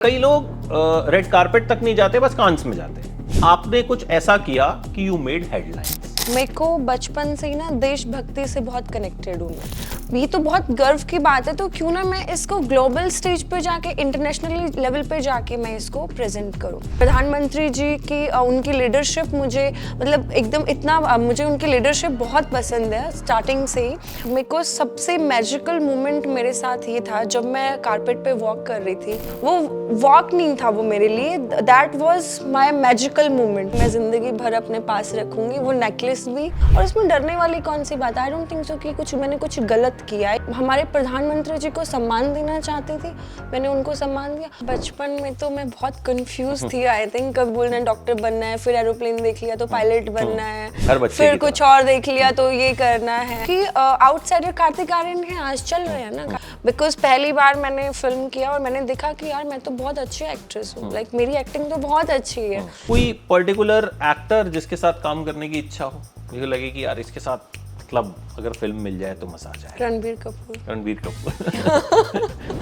कई लोग red carpet तक नहीं जाते, बस कांस में जाते हैं। आपने कुछ ऐसा किया कि यू मेड हेडलाइंस। मेरे को बचपन से ही ना देशभक्ति से बहुत कनेक्टेड हूँ मैं। ये तो बहुत गर्व की बात है, तो क्यों ना मैं इसको ग्लोबल स्टेज पे जाके, इंटरनेशनल लेवल पे जाके मैं इसको प्रेजेंट करूँ। प्रधानमंत्री जी की उनकी लीडरशिप मुझे मतलब एकदम इतना मुझे उनकी लीडरशिप बहुत पसंद है स्टार्टिंग से ही। मेरे को सबसे मैजिकल मोमेंट मेरे साथ ये था जब मैं कारपेट पे वॉक कर रही थी। वो वॉक नहीं था वो मेरे लिए, that was my magical moment. मैं जिंदगी भर अपने पास रखूंगी वो नेकलेस भी। और इसमें डरने वाली कौन सी बात है? आई डोंट थिंक सो कि मैंने कुछ गलत किया है। हमारे प्रधानमंत्री जी को सम्मान देना चाहती थी, मैंने उनको सम्मान दिया। बचपन में तो मैं बहुत कंफ्यूज थी, आई थिंक कब बोलना है डॉक्टर बनना है, फिर एरोप्लेन देख लिया तो पायलट बनना है, फिर कुछ और देख लिया तो ये करना है कि आउटसाइडर कार्तिक आर्यन है आज चल रहे हैं ना। बिकॉज पहली बार मैंने फिल्म किया और मैंने देखा कि यार मैं तो बहुत अच्छी एक्ट्रेस हूँ, लाइक मेरी एक्टिंग तो बहुत अच्छी है। कोई पर्टिकुलर एक्टर जिसके साथ काम करने की इच्छा हो, मुझे लगे कि यार इसके साथ मतलब अगर फिल्म मिल जाए तो मजा आ जाए? रणबीर कपूर। रणबीर कपूर।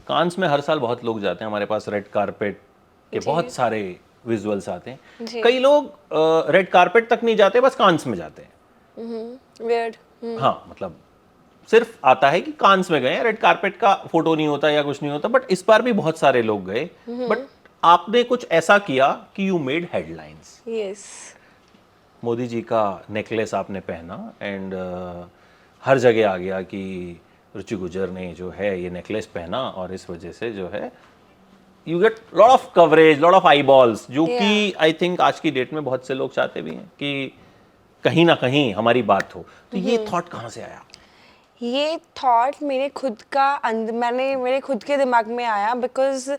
कांस में हर साल बहुत लोग जाते हैं, हमारे पास रेड कारपेट के बहुत सारे विजुअल्स आते हैं। कई लोग रेड कारपेट तक नहीं जाते, बस कांस में जाते हैं। वियर्ड। हाँ, मतलब सिर्फ आता है कि कांस में गए, रेड कारपेट का फोटो नहीं होता या कुछ नहीं होता। बट इस बार भी बहुत सारे लोग गए, बट आपने कुछ ऐसा किया कि you made headlines. Yes. Modi ji का नेकलेस आपने पहना एंड हर जगह आ गया कि रुचि गुर्जर ने जो है ये नेकलेस पहना और इस वजह से जो है you get lot of coverage, lot of I balls, जो कि आई थिंक आज की डेट में बहुत से लोग चाहते भी हैं कि कहीं ना कहीं हमारी बात हो। तो ये थॉट कहाँ से आया? ये थॉट मेरे खुद के दिमाग में आया बिकॉज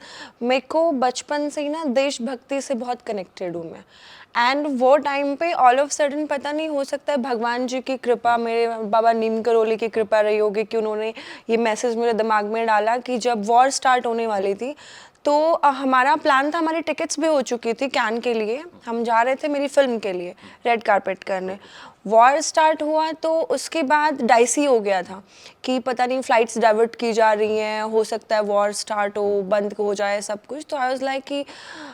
मेरे को बचपन से ही ना देशभक्ति से बहुत कनेक्टेड हूँ मैं। एंड वो टाइम पे ऑल ऑफ सडन पता नहीं, हो सकता है भगवान जी की कृपा, मेरे बाबा नीम करोली की कृपा रही होगी कि उन्होंने ये मैसेज मेरे दिमाग में डाला कि जब वॉर स्टार्ट होने वाली थी तो हमारा प्लान था, हमारी टिकट्स भी हो चुकी थी कैन के लिए, हम जा रहे थे मेरी फिल्म के लिए रेड कारपेट करने। वॉर स्टार्ट हुआ तो उसके बाद डाइसी हो गया था कि पता नहीं फ्लाइट्स डाइवर्ट की जा रही हैं, हो सकता है वॉर स्टार्ट हो, बंद हो जाए सब कुछ। तो आई वाज लाइक कि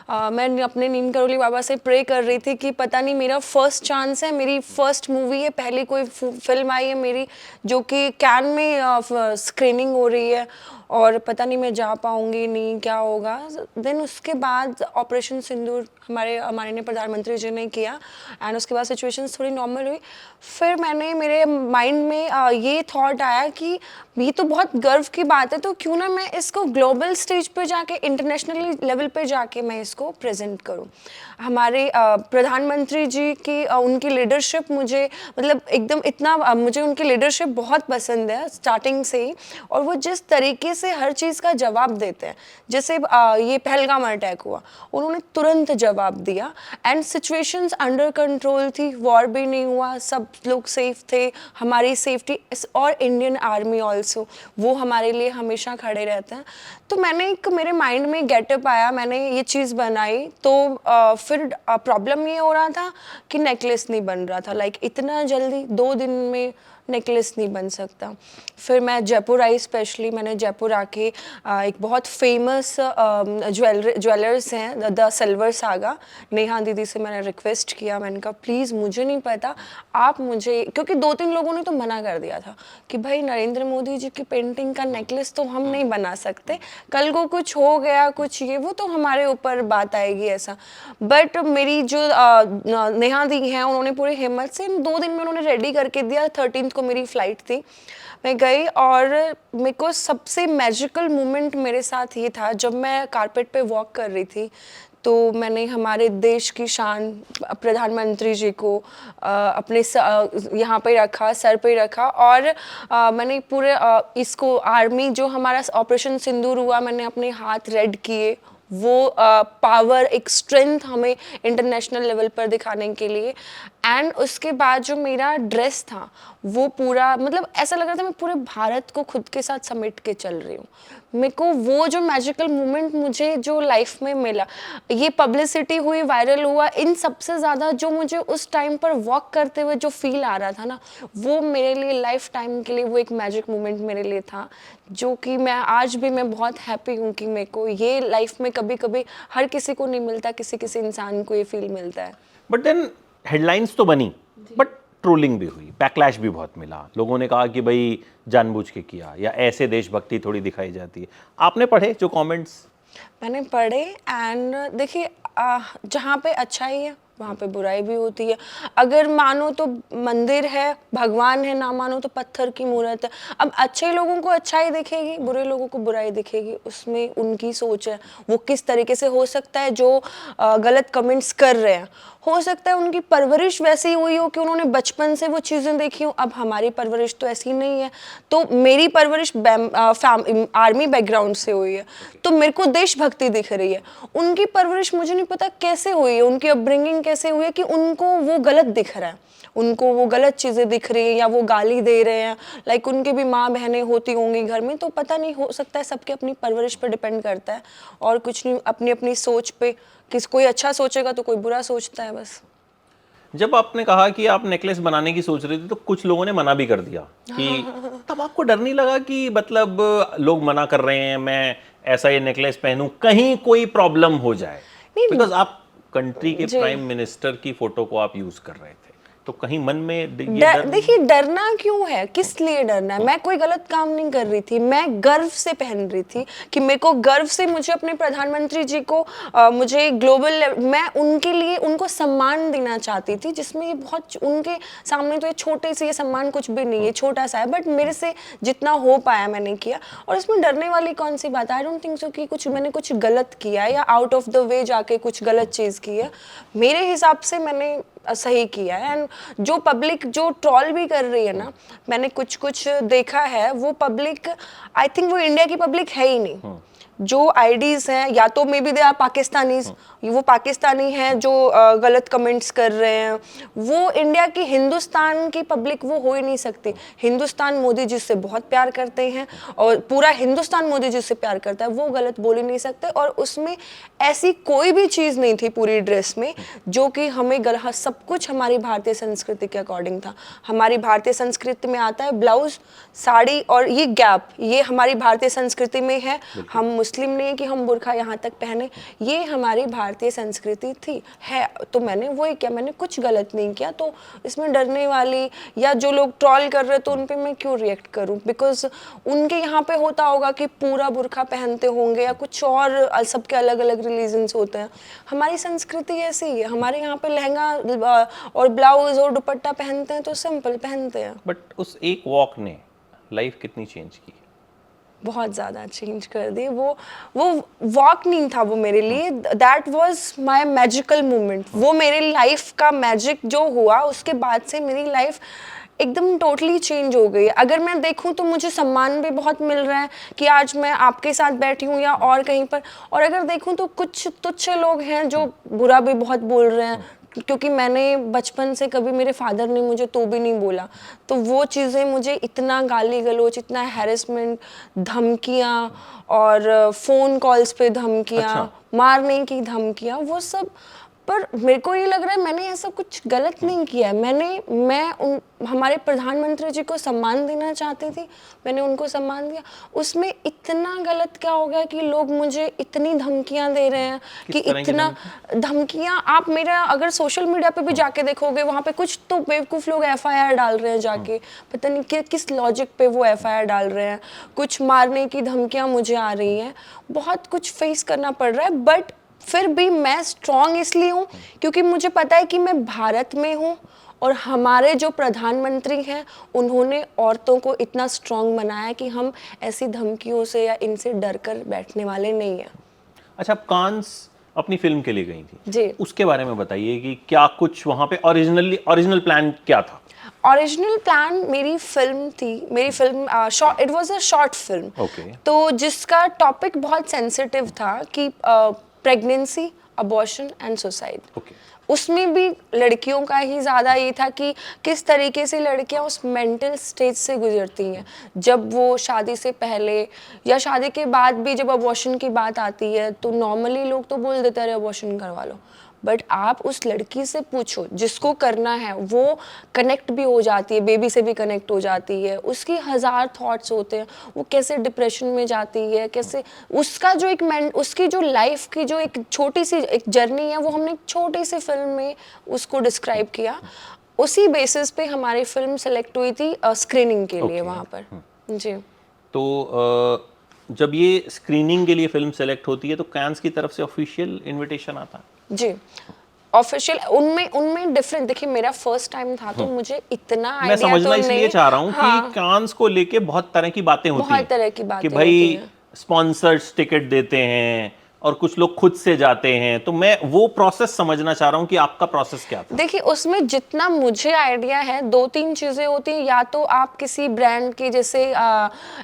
मैं अपने नीम करोली बाबा से प्रे कर रही थी कि पता नहीं मेरा फर्स्ट चांस है, मेरी फर्स्ट मूवी है, पहली कोई फिल्म आई है मेरी जो कि कैन में स्क्रीनिंग हो रही है और पता नहीं मैं जा पाऊंगी नहीं, क्या होगा। देन उसके बाद ऑपरेशन सिंदूर हमारे माननीय प्रधानमंत्री जी ने किया एंड उसके बाद सिचुएशंस थोड़ी नॉर्मल हुई। फिर मेरे माइंड में ये थॉट आया कि ये तो बहुत गर्व की बात है, तो क्यों ना मैं इसको ग्लोबल स्टेज पे जाके, इंटरनेशनल लेवल पे जाके मैं इसको प्रेजेंट करूं। हमारे प्रधानमंत्री जी की उनकी लीडरशिप मुझे मतलब एकदम इतना मुझे उनकी लीडरशिप बहुत पसंद है स्टार्टिंग से ही। और वो जिस तरीके से हर चीज़ का जवाब देते हैं, जैसे ये पहलगाम अटैक हुआ, उन्होंने तुरंत जवाब दिया एंड सिचुएशंस अंडर कंट्रोल थी, वॉर भी नहीं हुआ, सब लोग सेफ थे, हमारी सेफ्टी और इंडियन आर्मी ऑल्सो, वो हमारे लिए हमेशा खड़े रहते हैं। तो मेरे माइंड में गेटअप आया, मैंने ये चीज़ बनाई। तो फिर प्रॉब्लम ये हो रहा था कि नेकलेस नहीं बन रहा था, लाइक इतना जल्दी 2 दिन में नेकलेस नहीं बन सकता। फिर मैं जयपुर आई, स्पेशली मैंने जयपुर आके एक बहुत फेमस ज्वेलर्स हैं द सिल्वर सागा, नेहा दीदी से मैंने रिक्वेस्ट किया, मैंने कहा प्लीज़ मुझे नहीं पता, आप मुझे, क्योंकि 2-3 लोगों ने तो मना कर दिया था कि भाई नरेंद्र मोदी जी की पेंटिंग का नेकलेस तो हम नहीं बना सकते, कल को कुछ हो गया कुछ ये वो तो हमारे ऊपर बात आएगी ऐसा। बट मेरी जो नेहा दी हैं उन्होंने पूरी हिम्मत से 2 दिन में उन्होंने रेडी करके दिया। 13th को मेरी फ़्लाइट थी, मैं गई और मेरे को सबसे मैजिकल मोमेंट मेरे साथ ये था जब मैं कारपेट पे वॉक कर रही थी। तो मैंने हमारे देश की शान प्रधानमंत्री जी को अपने यहाँ पे रखा, सर पे रखा और मैंने पूरे इसको आर्मी जो हमारा ऑपरेशन सिंदूर हुआ, मैंने अपने हाथ रेड किए, वो पावर, एक स्ट्रेंथ हमें इंटरनेशनल लेवल पर दिखाने के लिए। एंड उसके बाद जो मेरा ड्रेस था वो पूरा मतलब ऐसा लग रहा था मैं पूरे भारत को खुद के साथ समेट के चल रही हूँ। मेरे को वो जो मैजिकल मोमेंट मुझे जो लाइफ में मिला, ये पब्लिसिटी हुई, वायरल हुआ, इन सबसे ज़्यादा जो मुझे उस टाइम पर वॉक करते हुए जो फील आ रहा था ना, वो मेरे लिए लाइफ टाइम के लिए वो एक मैजिक मोमेंट मेरे लिए था, जो कि मैं आज भी मैं बहुत हैप्पी हूँ कि मेरे को ये लाइफ में कभी कभी हर किसी को नहीं मिलता, किसी किसी इंसान को ये फील मिलता है। बट देन हेडलाइंस तो बनी, बट ट्रोलिंग भी हुई, बैकलैश भी बहुत मिला, लोगों ने कहा कि भाई जानबूझ के किया या ऐसे देशभक्ति थोड़ी दिखाई जाती है। आपने पढ़े जो कमेंट्स? मैंने पढ़े, एंड देखिए जहाँ पे अच्छाई है वहाँ पे बुराई भी होती है। अगर मानो तो मंदिर है, भगवान है, ना मानो तो पत्थर की मूर्त है। अब अच्छे लोगों को अच्छाई दिखेगी, बुरे लोगों को बुराई दिखेगी, उसमें उनकी सोच है। वो किस तरीके से, हो सकता है जो गलत कमेंट्स कर रहे हैं, हो सकता है उनकी परवरिश वैसी हुई हो कि उन्होंने बचपन से वो चीज़ें देखी हो। अब हमारी परवरिश तो ऐसी नहीं है, तो मेरी परवरिश आर्मी बैकग्राउंड से हुई है, तो मेरे को देशभक्ति दिख रही है। उनकी परवरिश मुझे नहीं पता कैसे हुई है, उनकी अपब्रिंगिंग कैसे हुई है कि उनको वो गलत दिख रहा है, उनको वो गलत चीज़ें दिख रही है, या वो गाली दे रहे हैं। लाइक उनके भी माँ बहनें होती होंगी घर में, तो पता नहीं, हो सकता है सबके अपनी परवरिश पर डिपेंड करता है, और कुछ नहीं, अपनी अपनी सोच पे। कोई अच्छा सोचेगा तो कोई बुरा सोचता है बस। जब आपने कहा कि आप नेकलेस बनाने की सोच रही थी तो कुछ लोगों ने मना भी कर दिया कि तब आपको डर नहीं लगा कि मतलब लोग मना कर रहे हैं, मैं ऐसा ये नेकलेस पहनूं, कहीं कोई प्रॉब्लम हो जाए? बिकॉज आप कंट्री के प्राइम मिनिस्टर की फोटो को आप यूज कर रहे थे, तो कहीं मन में ये डर? देखिए, डरना क्यों है, किस लिए डरना है? मैं कोई गलत काम नहीं कर रही थी, मैं गर्व से पहन रही थी कि मेरे को गर्व से, मुझे अपने प्रधानमंत्री जी को मुझे ग्लोबल, मैं उनके लिए उनको सम्मान देना चाहती थी, जिसमें ये बहुत, उनके सामने तो ये छोटे से, ये सम्मान कुछ भी नहीं है, छोटा सा है, बट मेरे से जितना हो पाया मैंने किया। और इसमें डरने वाली कौन सी बात है? आई डोंट थिंक सो कि मैंने कुछ गलत किया या आउट ऑफ द वे जाके कुछ गलत चीज़ की है। मेरे हिसाब से मैंने सही किया है। एंड जो पब्लिक जो ट्रोल भी कर रही है ना, मैंने कुछ देखा है, वो पब्लिक, आई थिंक वो इंडिया की पब्लिक है ही नहीं। जो आईडीज हैं, या तो may be they are Pakistanis, वो पाकिस्तानी हैं जो गलत कमेंट्स कर रहे हैं, वो इंडिया की, हिंदुस्तान की पब्लिक वो हो ही नहीं सकती। हिंदुस्तान मोदी जी से बहुत प्यार करते हैं, और पूरा हिंदुस्तान मोदी जी से प्यार करता है, वो गलत बोल ही नहीं सकते। और उसमें ऐसी कोई भी चीज़ नहीं थी पूरी ड्रेस में जो कि हमें सब कुछ हमारी भारतीय संस्कृति के अकॉर्डिंग था। हमारी भारतीय संस्कृति में आता है ब्लाउज, साड़ी, और ये गैप, ये हमारी भारतीय संस्कृति में है। हम मुस्लिम नहीं है कि हम बुर्खा यहाँ तक पहने, ये हमारी भारतीय संस्कृति थी है। तो मैंने वही किया, मैंने कुछ गलत नहीं किया। तो इसमें डरने वाली, या जो लोग ट्रोल कर रहे, तो उन पे मैं क्यों रिएक्ट करूं? बिकॉज उनके यहाँ पे होता होगा कि पूरा बुर्खा पहनते होंगे, या कुछ और, सबके अलग अलग रिलीजन्स होते हैं। हमारी संस्कृति ऐसी है, हमारे यहाँ पे लहंगा और ब्लाउज और दुपट्टा पहनते हैं तो सिंपल पहनते हैं। बट उस एक वॉक ने लाइफ कितनी चेंज की? बहुत ज़्यादा चेंज कर दी। वो वॉक नहीं था वो मेरे लिए, that was my magical moment. वो मेरे लाइफ का मैजिक जो हुआ, उसके बाद से मेरी लाइफ एकदम टोटली चेंज हो गई। अगर मैं देखूं तो मुझे सम्मान भी बहुत मिल रहा है कि आज मैं आपके साथ बैठी हूं या और कहीं पर। और अगर देखूं तो कुछ तुच्छ लोग हैं जो बुरा भी बहुत बोल रहे हैं, क्योंकि मैंने बचपन से कभी, मेरे फादर ने मुझे तो भी नहीं बोला, तो वो चीज़ें मुझे इतना गाली गलौज, इतना हैरेसमेंट, धमकियाँ, और फ़ोन कॉल्स पे धमकियाँ, मारने की धमकियाँ, वो सब। पर मेरे को ये लग रहा है मैंने ऐसा कुछ गलत नहीं किया है। मैं हमारे प्रधानमंत्री जी को सम्मान देना चाहती थी, मैंने उनको सम्मान दिया। उसमें इतना गलत क्या हो गया कि लोग मुझे इतनी धमकियां दे रहे हैं कि इतना धमकियां, आप मेरा अगर सोशल मीडिया पे भी जाके देखोगे, वहाँ पे कुछ तो बेवकूफ़ लोग FIR डाल रहे हैं जाके, पता नहीं किस लॉजिक पे वो FIR डाल रहे हैं। कुछ मारने की धमकियां मुझे आ रही हैं, बहुत कुछ फेस करना पड़ रहा है। बट फिर भी मैं स्ट्रॉन्ग इसलिए हूँ क्योंकि मुझे पता है कि मैं भारत में हूँ, और हमारे जो प्रधानमंत्री हैं उन्होंने औरतों को इतना स्ट्रॉन्ग बनाया कि हम ऐसी धमकियों से या इनसे डर कर बैठने वाले नहीं हैं। अच्छा, आप कांस अपनी फिल्म के लिए गई थी जी, उसके बारे में बताइए कि क्या कुछ वहाँ पे ओरिजिनल प्लान क्या था? ओरिजिनल प्लान मेरी फिल्म थी, मेरी film it was a short film, तो जिसका टॉपिक बहुत सेंसिटिव था कि प्रेगनेंसी, अबॉर्शन एंड सुसाइड। उसमें भी लड़कियों का ही ज़्यादा ये था कि किस तरीके से लड़कियां उस मेंटल स्टेज से गुजरती हैं जब वो शादी से पहले या शादी के बाद भी जब अबॉर्शन की बात आती है तो नॉर्मली लोग तो बोल देते हैं अबॉर्शन करवा लो, बट आप उस लड़की से पूछो जिसको करना है, वो कनेक्ट भी हो जाती है, बेबी से भी कनेक्ट हो जाती है, उसकी हज़ार थॉट्स होते हैं, वो कैसे डिप्रेशन में जाती है, कैसे उसका जो उसकी जो लाइफ की जो एक छोटी सी एक जर्नी है वो हमने एक छोटी सी फिल्म में उसको डिस्क्राइब किया। उसी बेसिस पे हमारी फिल्म सेलेक्ट हुई थी स्क्रीनिंग के लिए वहाँ पर। जी। तो जब ये स्क्रीनिंग के लिए फिल्म सेलेक्ट होती है तो कैंस की तरफ से ऑफिशियल इनविटेशन आता है? जी ऑफिशियल उनमें उनमें डिफरेंट, देखिए मेरा फर्स्ट टाइम था तो मुझे इतना मैं आइडिया तो समझना इसलिए नहीं। चाह रहा हूँ हाँ, कि कांस को लेके बहुत तरह की बातें होती हैं, बहुत तरह की कि बातें भाई होती हैं। स्पॉन्सर्स टिकट देते हैं और कुछ लोग खुद से जाते हैं, तो मैं वो प्रोसेस समझना चाह रहा हूँ कि आपका प्रोसेस क्या था। देखिए उसमें जितना मुझे आइडिया है दो तीन चीज़ें होती हैं, या तो आप किसी ब्रांड के जैसे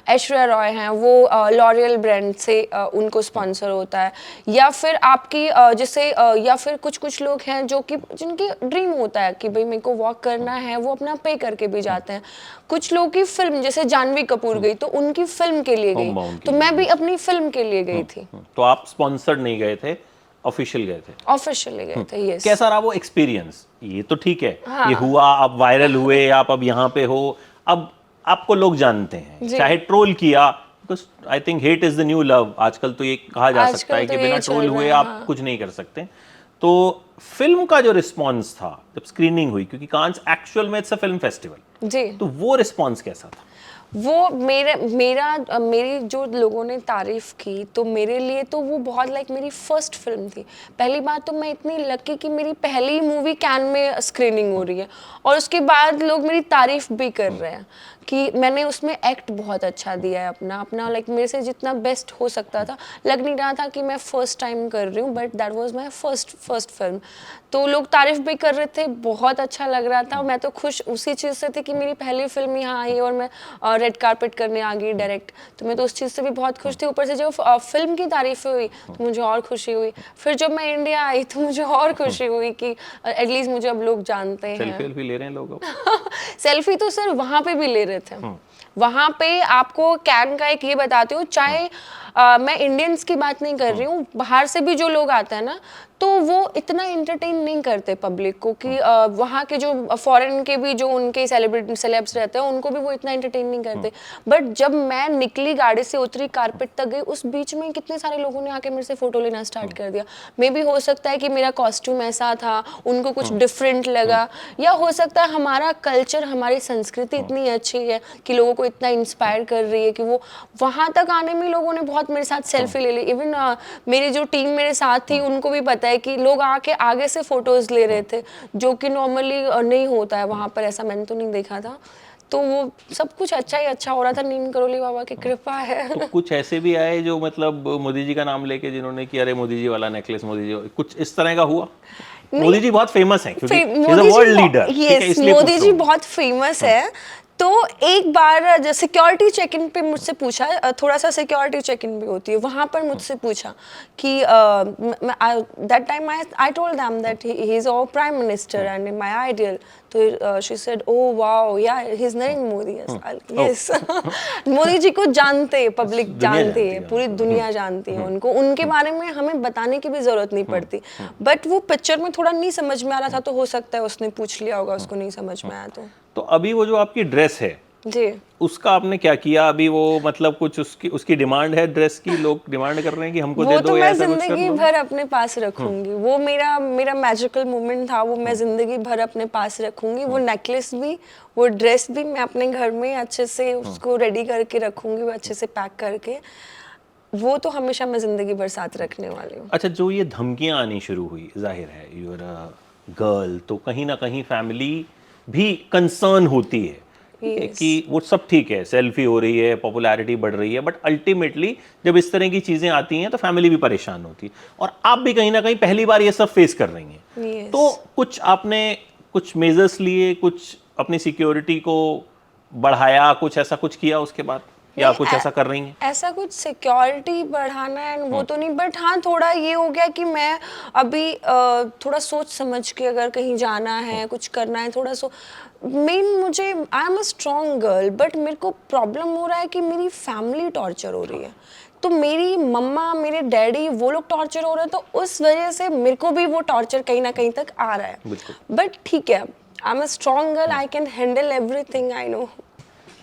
ऐश्वर्या रॉय हैं वो लॉरियल ब्रांड से उनको स्पॉन्सर होता है, या फिर आपकी जैसे या फिर कुछ कुछ लोग हैं जो कि जिनकी ड्रीम होता है कि भाई मेरे को वॉक करना है, वो अपना पे करके भी जाते हैं। कुछ लोग की फिल्म जैसे जानवी कपूर गई तो उनकी फिल्म के लिए गई, Homebound के तो मैं भी अपनी फिल्म के लिए गई थी। तो आप स्पॉन्सर्ड नहीं गए थे, ऑफिशियल गए थे? ऑफिशियली गए थे, यस। कैसा रहा वो एक्सपीरियंस? ये तो ठीक है, हाँ। ये हुआ, आप वायरल हुए, आप अब यहाँ पे हो, अब आपको लोग जानते हैं, जी। चाहे ट्रोल किया, because I think hate is the new love, आजकल तो ये कहा जा आजकल सकता है तो कि यही बिना चल ट्रोल रहा हुए है, आप हाँ। कुछ नहीं कर सकते। तो फिल्म का जो रिस्पॉन्स था जब स्क्रीनिंग हुई, क्योंकि कांस एक्चुअल में इट्स अ फिल्म फेस्टिवल, जी तो वो रिस्पॉन्स कैसा था? वो मेरी जो लोगों ने तारीफ की तो मेरे लिए तो वो बहुत लाइक मेरी फर्स्ट फिल्म थी। पहली बात तो मैं इतनी लकी कि मेरी पहली मूवी कैन में स्क्रीनिंग हो रही है और उसके बाद लोग मेरी तारीफ भी कर रहे हैं कि मैंने उसमें एक्ट बहुत अच्छा दिया है अपना अपना लाइक मेरे से जितना बेस्ट हो सकता था। लग नहीं रहा था कि मैं फर्स्ट टाइम कर रही हूँ, but that was my first film. तो लोग तारीफ भी कर रहे थे, बहुत अच्छा लग रहा था। मैं तो खुश उसी चीज़ से थी कि मेरी पहली फिल्म यहाँ आई और मैं रेड कारपेट करने आ गई डायरेक्ट, तो मैं तो उस चीज़ से भी बहुत खुश थी। ऊपर से जब फिल्म की तारीफ हुई तो मुझे और खुशी हुई। फिर जब मैं इंडिया आई तो मुझे और खुशी हुई कि एटलीस्ट मुझे अब लोग जानते हैं। सेल्फी ले रहे हैं लोग अब? सेल्फी तो सर वहाँ पे भी ले रहे थे। वहाँ पे आपको कैन का एक ये बताती हूँ, चाहे मैं इंडियंस की बात नहीं कर रही हूँ, बाहर से भी जो लोग आते हैं ना तो वो इतना एंटरटेन नहीं करते पब्लिक को कि वहाँ के जो फॉरेन के भी जो उनके सेलेब्स रहते हैं उनको भी वो इतना एंटरटेन नहीं करते। बट जब मैं निकली गाड़ी से उतरी कारपेट तक गई, उस बीच में कितने सारे लोगों ने आके मेरे से फोटो लेना स्टार्ट कर दिया। मे भी हो सकता है कि मेरा कॉस्ट्यूम ऐसा था, उनको कुछ डिफरेंट लगा, या हो सकता है हमारा कल्चर हमारी संस्कृति इतनी अच्छी है कि लोगों को इतना इंस्पायर कर रही है कि वो वहाँ तक आने में लोगों ने बहुत मेरे साथ सेल्फी ले ली। इवन मेरी जो टीम मेरे साथ थी उनको भी पता है कि लोग आके आगे से फोटोज ले रहे थे, जो कि नॉर्मली नहीं होता है वहाँ पर, ऐसा मैंने तो नहीं देखा था। तो वो सब कुछ अच्छा ही अच्छा हो रहा था, नीम करोली बाबा की कृपा है। तो कुछ ऐसे भी आए जो मतलब मोदी जी का नाम लेके जिन्होंने कि अरे मोदी जी वाला नेकलेस, मोदी जी, कुछ इस तरह का हुआ? मोदी जी बहुत फेमस हैं क्योंकि he is a world leader, ठीक है, इसलिए मोदी पूछ जी रहा हूँ। बहुत फेमस है। तो एक बार सिक्योरिटी चेक इन पे मुझसे पूछा, थोड़ा सा सिक्योरिटी चेक इन भी होती है वहाँ पर, मुझसे पूछा कि that time I told them that he is our prime minister and my ideal. तो she said oh wow yeah he is Narendra Modi. Yes Modi ji को जानते, पब्लिक दुनिया जानती जानती है, है पूरी उनको। दुनिया जानती है उनको, उनके बारे में हमें बताने की भी जरूरत नहीं पड़ती। बट वो पिक्चर में थोड़ा नहीं समझ में आ रहा था तो हो सकता है उसने पूछ लिया होगा, उसको नहीं समझ में आया तो अभी वो जो आपकी ड्रेस है जी। उसका आपने क्या किया? अभी वो मतलब कुछ उसकी डिमांड है ड्रेस की, लोग डिमांड कर रहे हैं कि हमको दे वो दो तो या मैं ऐसा कुछ कर जिंदगी लो। भर अपने पास रखूंगी, वो मेरा मेरा मैजिकल मोमेंट था, वो मैं जिंदगी भर अपने पास रखूंगी। वो नेकलेस भी, वो ड्रेस भी मैं अपने घर में अच्छे से उसको रेडी करके रखूंगी, वो अच्छे से पैक करके, वो तो हमेशा मैं जिंदगी भर साथ रखने वाली हूँ। अच्छा, जो ये धमकियां आनी शुरू हुई, जाहिर है यू आर अ गर्ल, तो कहीं ना कहीं फैमिली भी कंसर्न होती है, ठीक है, Yes. कि वो सब ठीक है, सेल्फी हो रही है, पॉपुलैरिटी बढ़ रही है, बट अल्टीमेटली जब इस तरह की चीजें आती हैं तो फैमिली भी परेशान होती है, और आप भी कहीं ना कहीं पहली बार ये सब फेस कर रही हैं। Yes. तो कुछ आपने कुछ मेजर्स लिए, कुछ अपनी सिक्योरिटी को बढ़ाया, कुछ ऐसा कुछ किया उसके बाद? या कुछ ऐसा कर रही हैं? ऐसा कुछ सिक्योरिटी बढ़ाना है वो तो नहीं, बट हाँ थोड़ा ये हो गया कि मैं अभी थोड़ा सोच समझ के अगर कहीं जाना है कुछ करना है थोड़ा मेन मुझे आई am a strong girl, but मेरे को प्रॉब्लम हो रहा है कि मेरी फैमिली टॉर्चर हो रही है। तो मेरी मम्मा मेरे डैडी वो लोग टॉर्चर हो रहे हैं, तो उस वजह से मेरे को भी वो टॉर्चर कहीं ना कहीं तक आ रहा है। बट ठीक है, I am a strong girl, I can handle everything, I know.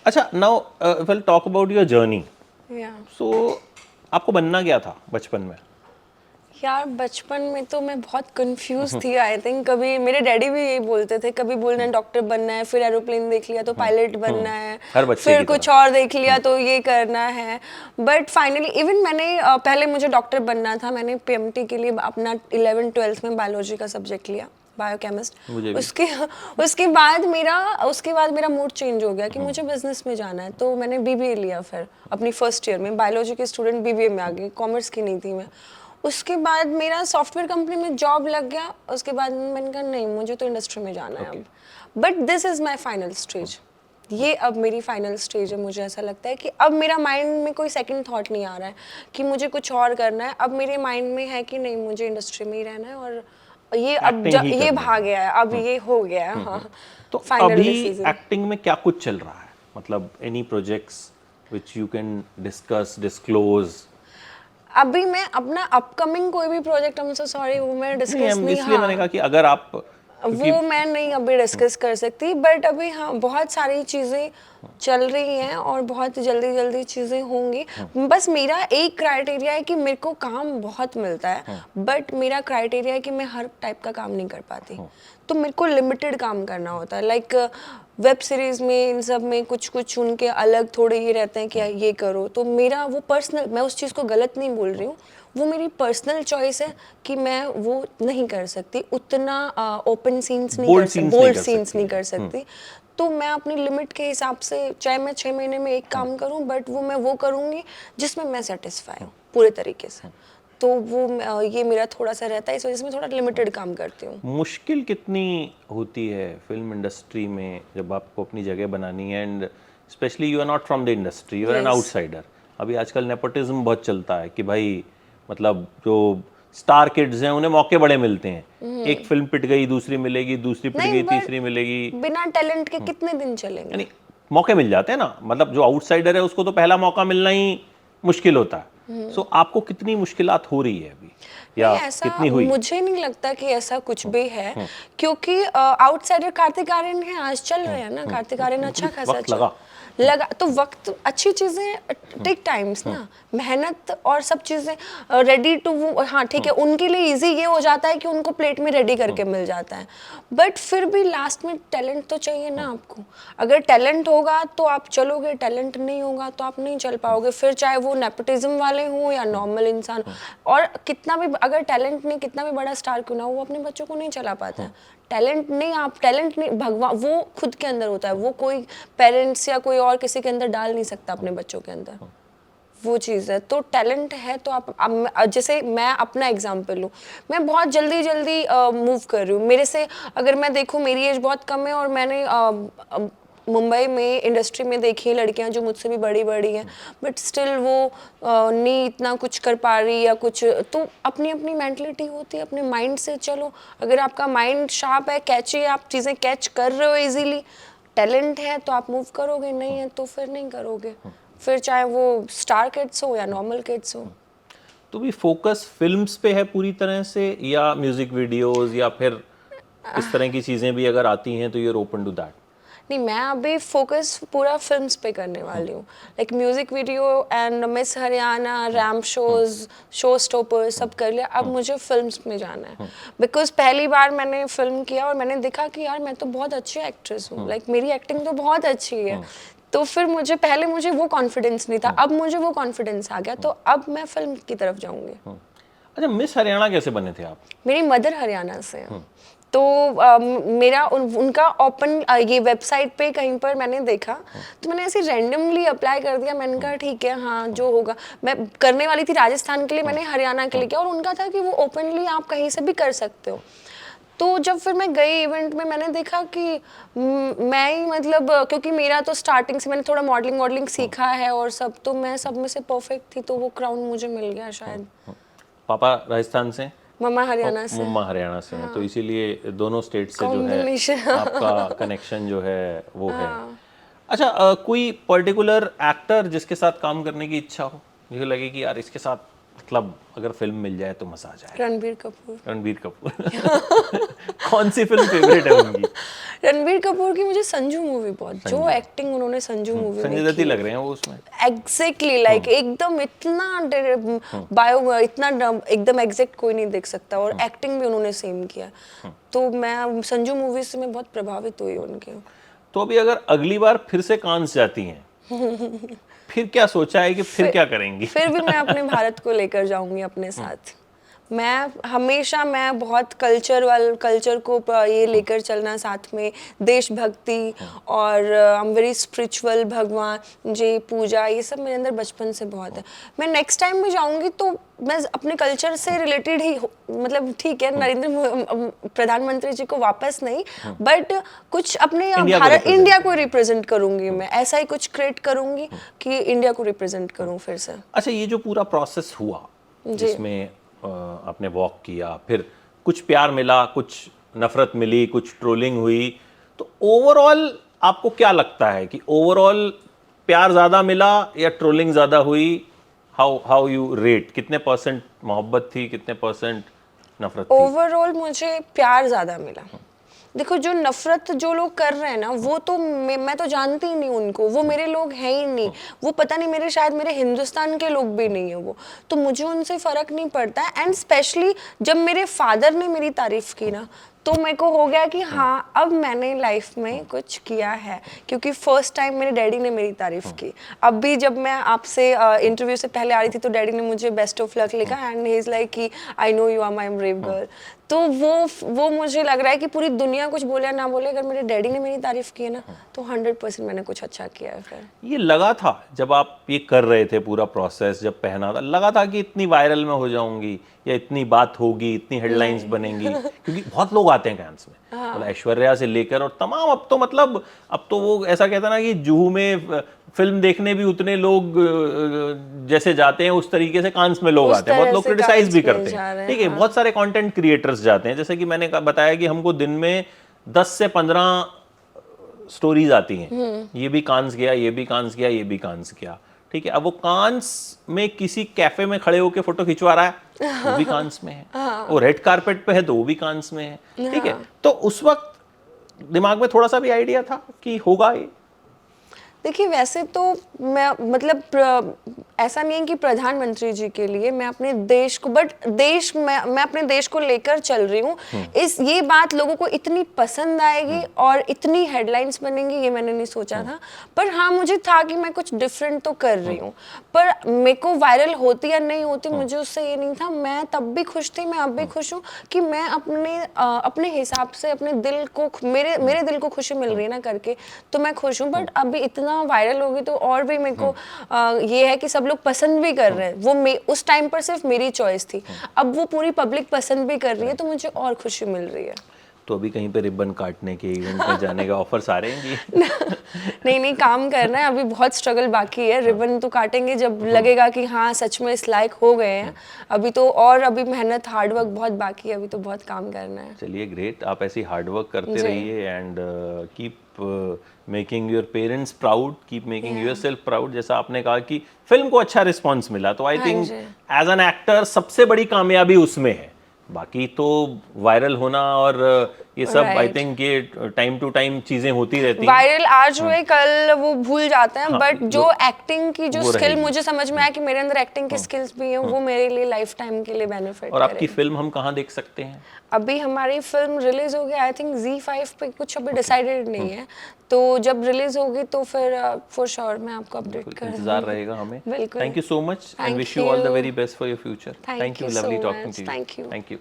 अच्छा, now will talk about your journey. Yeah so आपको बनना क्या था बचपन में? यार बचपन में तो मैं बहुत कंफ्यूज थी आई थिंक। कभी मेरे डैडी भी यही बोलते थे, कभी बोलना है डॉक्टर बनना है, फिर एरोप्लेन देख लिया तो पायलट बनना है, हर बच्चे फिर की कुछ तरह। और देख लिया तो ये करना है। बट फाइनली इवन मैंने पहले मुझे डॉक्टर बनना था, मैंने पीएमटी के लिए अपना 11th-12th में बायोलॉजी का सब्जेक्ट लिया, बायोकेमिस्ट। मुझे भी। उसके बाद मेरा मूड चेंज हो गया कि मुझे बिजनेस में जाना है, तो मैंने बीबीए लिया। फिर अपनी फर्स्ट ईयर में बायोलॉजी के स्टूडेंट बीबीए में आ गई, कॉमर्स की नहीं थी मैं। उसके बाद मेरा सॉफ्टवेयर कंपनी में जॉब लग गया। उसके बाद मैंने कहा नहीं, मुझे तो इंडस्ट्री में जाना है अब। But this is my final stage, ये अब मेरी फाइनल स्टेज है। मुझे ऐसा लगता है कि अब मेरा माइंड में कोई सेकंड थॉट नहीं आ रहा है कि मुझे कुछ और करना है। अब मेरे माइंड में है कि नहीं, मुझे इंडस्ट्री में ही रहना है, और ये अब Acting ही ये करनी है। भाग गया है, अब ये हो गया है। हाँ, तो फाइनल अभी डिसीजन। एक्टिंग में क्या कुछ चल रहा है? मतलब any projects which you can discuss, disclose? अभी मैं अपना अपकमिंग कोई भी प्रोजेक्ट, हम सो सॉरी, वो मैं नहीं, डिस्कस हम नहीं, इसलिए मैंने कहा कि अगर आप, क्योंकि वो मैं नहीं अभी डिस्कस कर सकती। बट अभी हाँ बहुत सारी चीज़ें चल रही हैं और बहुत जल्दी जल्दी चीज़ें होंगी। बस मेरा एक क्राइटेरिया है कि मेरे को काम बहुत मिलता है, बट मेरा क्राइटेरिया है कि मैं हर टाइप का काम नहीं कर पाती। तो मेरे को लिमिटेड काम करना होता है। लाइक वेब सीरीज़ में, इन सब में कुछ कुछ उनके अलग थोड़े ये रहते हैं कि ये करो। तो मेरा वो पर्सनल, मैं उस चीज़ को गलत नहीं बोल रही हूँ, वो मेरी पर्सनल चॉइस है कि मैं वो नहीं कर सकती, उतना ओपन सीन्स नहीं Bold कर सकती, scenes बोल्ड नहीं कर सीन्स सकती नहीं कर सकती। तो मैं अपनी लिमिट के हिसाब से, चाहे मैं 6 महीने में एक काम करूं, बट वो मैं वो करूंगी जिसमें मैं सेटिस्फाई हूँ पूरे तरीके से। तो वो ये मेरा थोड़ा सा रहता है, इस वजह से मैं थोड़ा लिमिटेड काम करती हूँ। मुश्किल कितनी होती है फिल्म इंडस्ट्री में जब आपको अपनी जगह बनानी है, and specially you are not from the industry, you are an Yes. Outsider. अभी आजकल नेपोटिज्म बहुत चलता है कि भाई, मतलब जो स्टार किड्स हैं उन्हें मौके बड़े मिलते हैं। एक फिल्म पिट गई, दूसरी मिलेगी, दूसरी पिट नहीं, गई, but तीसरी मिलेगी, बिना टैलेंट के कितने दिन चलेंगे? यानी मौके मिल जाते हैं ना। मतलब जो आउटसाइडर है उसको तो पहला मौका मिलना ही मुश्किल होता है। सो आपको कितनी मुश्किलात हो रही है अभी, या नहीं, ऐसा कितनी हुई? मुझे नहीं लगता कि ऐसा कुछ भी है, क्योंकि आउटसाइडर कार्तिक आर्यन है, आज चल रहे हैं ना। कार्तिक आर्यन अच्छा खासा वक्त लगा। लगा तो वक्त, अच्छी चीजें टेक टाइम्स ना, मेहनत और सब चीजें रेडी टू वो, हाँ ठीक है, उनके लिए इजी ये हो जाता है कि उनको प्लेट में रेडी करके मिल जाता है। बट फिर भी लास्ट में टैलेंट तो चाहिए ना आपको। अगर टैलेंट होगा तो आप चलोगे, टैलेंट नहीं होगा तो आप नहीं चल पाओगे। फिर चाहे वो नेपोटिज्म वाले हों या नॉर्मल इंसान, और कितना भी अगर टैलेंट नहीं, कितना भी बड़ा स्टार क्यों ना हो, वो अपने बच्चों को नहीं चला पाता है। टैलेंट नहीं, आप टैलेंट नहीं, भगवान वो खुद के अंदर होता है, वो कोई पेरेंट्स या कोई और किसी के अंदर डाल नहीं सकता अपने बच्चों के अंदर, वो चीज़ है। तो टैलेंट है तो आप, जैसे मैं अपना एग्जांपल लूँ, मैं बहुत जल्दी जल्दी मूव कर रही हूँ। मेरे से अगर मैं देखूँ, मेरी एज बहुत कम है और मैंने मुंबई में इंडस्ट्री में देखी है लड़कियां जो मुझसे भी बड़ी बड़ी हैं, बट स्टिल वो नहीं इतना कुछ कर पा रही या कुछ। तो अपनी अपनी मेंटलिटी होती है, अपने माइंड से चलो। अगर आपका माइंड शार्प है, कैची है, आप चीज़ें कैच कर रहे हो इजीली, टैलेंट है तो आप मूव करोगे, नहीं है तो फिर नहीं करोगे। फिर चाहे वो स्टार किड्स हो या नॉर्मल किड्स हो। तो भी फोकस फिल्म्स पे है पूरी तरह से, या म्यूजिक वीडियोस, या फिर इस तरह की चीजें भी अगर आती हैं तो you are open to that? नहीं, मैं अभी फोकस पूरा फिल्म्स पे करने वाली हूँ। Like music video and miss Haryana, ramp shows, show stoppers सब कर लिया। अब मुझे फिल्म्स में जाना है, बिकॉज पहली बार मैंने फिल्म किया और मैंने देखा कि यार मैं तो बहुत अच्छी एक्ट्रेस हूँ, लाइक मेरी एक्टिंग तो बहुत अच्छी है। तो फिर पहले मुझे वो कॉन्फिडेंस नहीं था, अब मुझे वो कॉन्फिडेंस आ गया, तो अब मैं फिल्म की तरफ जाऊंगी। अच्छा, मिस हरियाणा कैसे बने थे आप? मेरी मदर हरियाणा से है, तो मेरा उनका ओपन ये वेबसाइट पे कहीं पर मैंने देखा, तो मैंने ऐसे रैंडमली अप्लाई कर दिया। मैंने कहा ठीक है, हाँ जो होगा। मैं करने वाली थी राजस्थान के लिए, मैंने हरियाणा के लिए किया, और उनका था कि वो ओपनली आप कहीं से भी कर सकते हो। तो जब फिर मैं गई इवेंट में, मैंने देखा कि मैं ही मतलब क्योंकि मेरा तो स्टार्टिंग से मैंने थोड़ा मॉडलिंग सीखा है और सब, तो मैं सब में से परफेक्ट थी, तो वो क्राउन मुझे मिल गया शायद। पापा राजस्थान से, मम्मा हरियाणा से। मम्मा हरियाणा से हैं, तो इसीलिए दोनों स्टेट से जो है Combination। आपका कनेक्शन जो है वो है। अच्छा, कोई पर्टिकुलर एक्टर जिसके साथ काम करने की इच्छा हो, मुझे लगे कि यार इसके साथ मतलब अगर फिल्म मिल जाए तो मजा आ जाए? रणबीर कपूर। रणबीर कपूर। कौन सी फिल्म फेवरेट है उनकी? रणबीर कपूर की मुझे संजू मूवी बहुत, जो एक्टिंग उन्होंने संजू मूवी में संजय दत्त ही लग रहे हैं वो उसमें। एग्जैक्टली लाइक एकदम इतना बायो इतना एकदम एग्जैक्ट कोई नहीं देख सकता, और एक्टिंग भी उन्होंने सेम किया। तो मैं संजू मूवी से मैं बहुत प्रभावित हुई उनके। तो अभी अगर अगली बार फिर से कांस जाती हैं, फिर क्या सोचा है कि फिर क्या करेंगी? फिर भी मैं अपने भारत को लेकर जाऊंगी अपने साथ। मैं बहुत कल्चर को ये लेकर चलना साथ में, देशभक्ति और आई एम वेरी स्पिरिचुअल, भगवान जी पूजा, ये सब मेरे अंदर बचपन से बहुत है। मैं नेक्स्ट टाइम भी जाऊंगी तो मैं अपने कल्चर से रिलेटेड ही मतलब ठीक है, प्रधानमंत्री जी को वापस नहीं, बट कुछ अपने भारत इंडिया को रिप्रेजेंट करूंगी। मैं ऐसा ही कुछ क्रिएट करूंगी कि इंडिया को रिप्रेजेंट करूं फिर से। अच्छा, ये जो पूरा प्रोसेस हुआ जिसमें आपने वॉक किया, फिर कुछ प्यार मिला, कुछ नफरत मिली, कुछ ट्रोलिंग हुई, तो ओवरऑल आपको क्या लगता है कि ओवरऑल प्यार ज़्यादा मिला या ट्रोलिंग ज़्यादा हुई? हाउ यू रेट, कितने परसेंट मोहब्बत थी, कितने परसेंट नफरत थी? ओवरऑल मुझे प्यार ज़्यादा मिला। देखो, जो नफरत जो लोग कर रहे हैं ना, वो तो मैं तो जानती ही नहीं उनको, वो मेरे लोग हैं ही नहीं, वो पता नहीं मेरे, शायद मेरे हिंदुस्तान के लोग भी नहीं है वो, तो मुझे उनसे फ़र्क नहीं पड़ता है। एंड स्पेशली जब मेरे फादर ने मेरी तारीफ़ की ना, तो मेरे को हो गया कि हाँ, अब मैंने लाइफ में कुछ किया है, क्योंकि फर्स्ट टाइम मेरे डैडी ने मेरी तारीफ़ की। अब भी जब मैं आपसे इंटरव्यू से पहले आ रही थी, तो डैडी ने मुझे बेस्ट ऑफ लक लिखा, एंड ही इज़ लाइक कि I know you are my brave girl. तो वो मुझे लग रहा है कि पूरी दुनिया कुछ बोले या ना बोले, अगर मेरे डैडी ने मेरी तारीफ़ की है ना, तो 100% मैंने कुछ अच्छा किया है। फिर ये लगा था जब आप ये कर रहे थे पूरा प्रोसेस, जब पहना था, लगा था कि इतनी वायरल में हो जाऊंगी या इतनी बात होगी, इतनी हेडलाइंस बनेंगी? क्योंकि बहुत लोग आते हैं कैंस में, मतलब ऐश्वर्या से लेकर और तमाम, अब तो वो ऐसा कहता ना कि जुहू में फिल्म देखने भी उतने लोग जैसे जाते हैं, उस तरीके से कांस में लोग आते हैं, बहुत लोग क्रिटिसाइज भी करते हैं, ठीक है। बहुत सारे कंटेंट क्रिएटर्स जाते हैं, जैसे कि मैंने बताया कि हमको दिन में 10 से 15 स्टोरीज आती हैं, ये भी कांस गया, ये भी कांस गया, ये भी कांस गया, ठीक है। अब वो कांस में किसी कैफे में खड़े होकर फोटो खिंचवा रहा है, वो भी कांस में है, वो रेड कारपेट पे है तो वो भी कांस में है, ठीक है। तो उस वक्त दिमाग में थोड़ा सा भी आइडिया था कि होगा ये? देखिए, वैसे तो मैं मतलब ऐसा नहीं है कि प्रधानमंत्री जी के लिए, मैं अपने देश को, मैं अपने देश को लेकर चल रही हूँ। ये बात लोगों को इतनी पसंद आएगी और इतनी हेडलाइंस बनेंगी, ये मैंने नहीं सोचा था। पर हाँ, मुझे था कि मैं कुछ डिफरेंट तो कर रही हूँ, पर मेरे को वायरल होती या नहीं होती, मुझे उससे ये नहीं था। मैं तब भी खुश थी, मैं अब भी खुश हूँ कि मैं अपने हिसाब से अपने दिल को, मेरे दिल को खुशी मिल रही है ना करके, तो मैं खुश हूँ। बट अभी इतना वायरल होगी तो और भी मेरे को ये है कि सब लोग पसंद भी कर रहे हैं, वो उस टाइम पर सिर्फ मेरी चॉइस थी, अब वो पूरी पब्लिक पसंद भी कर रही है, तो मुझे और खुशी मिल रही है। तो अभी कहीं पे रिबन काटने के, इवेंट में जाने का ऑफर्स आ रहे हैं? नहीं, काम करना है, अभी बहुत स्ट्रगल बाकी है। रिबन तो काटेंगे जब लगेगा कि हाँ सच में इस लायक हो गए हैं। अभी तो और अभी मेहनत, हार्डवर्क बहुत बाकी है, अभी तो बहुत काम करना है। चलिए, ग्रेट, आप ऐसी हार्डवर्क करते रहिए and keep making your parents proud, keep making yourself proud. जैसा आपने कहा कि फिल्म को अच्छा रिस्पॉन्स मिला, तो I think as an actor सबसे बड़ी कामयाबी उसमें है। बाकी तो वायरल होना और ये सब आई थिंक ये टाइम टू टाइम चीजें होती रहती हैं। वायरल आज हुए कल वो भूल जाते हैं, बट जो एक्टिंग की जो स्किल मुझे समझ में आया कि मेरे अंदर एक्टिंग की स्किल्स भी हैं, वो मेरे लिए लाइफ टाइम के लिए बेनिफिट। और आपकी फिल्म हम कहाँ देख सकते हैं? अभी हमारी फिल्म रिलीज होगी आई थिंक ZEE5 पे, कुछ अभी डिसाइडेड नहीं है, तो जब रिलीज होगी तो फिर फॉर श्योर मैं आपको अपडेट कर दूंगी। इंतजार रहेगा हमें। बिल्कुल। Thank you so much and wish you all the very best for your future. Thank you, lovely talking to you. Thank you. Thank you.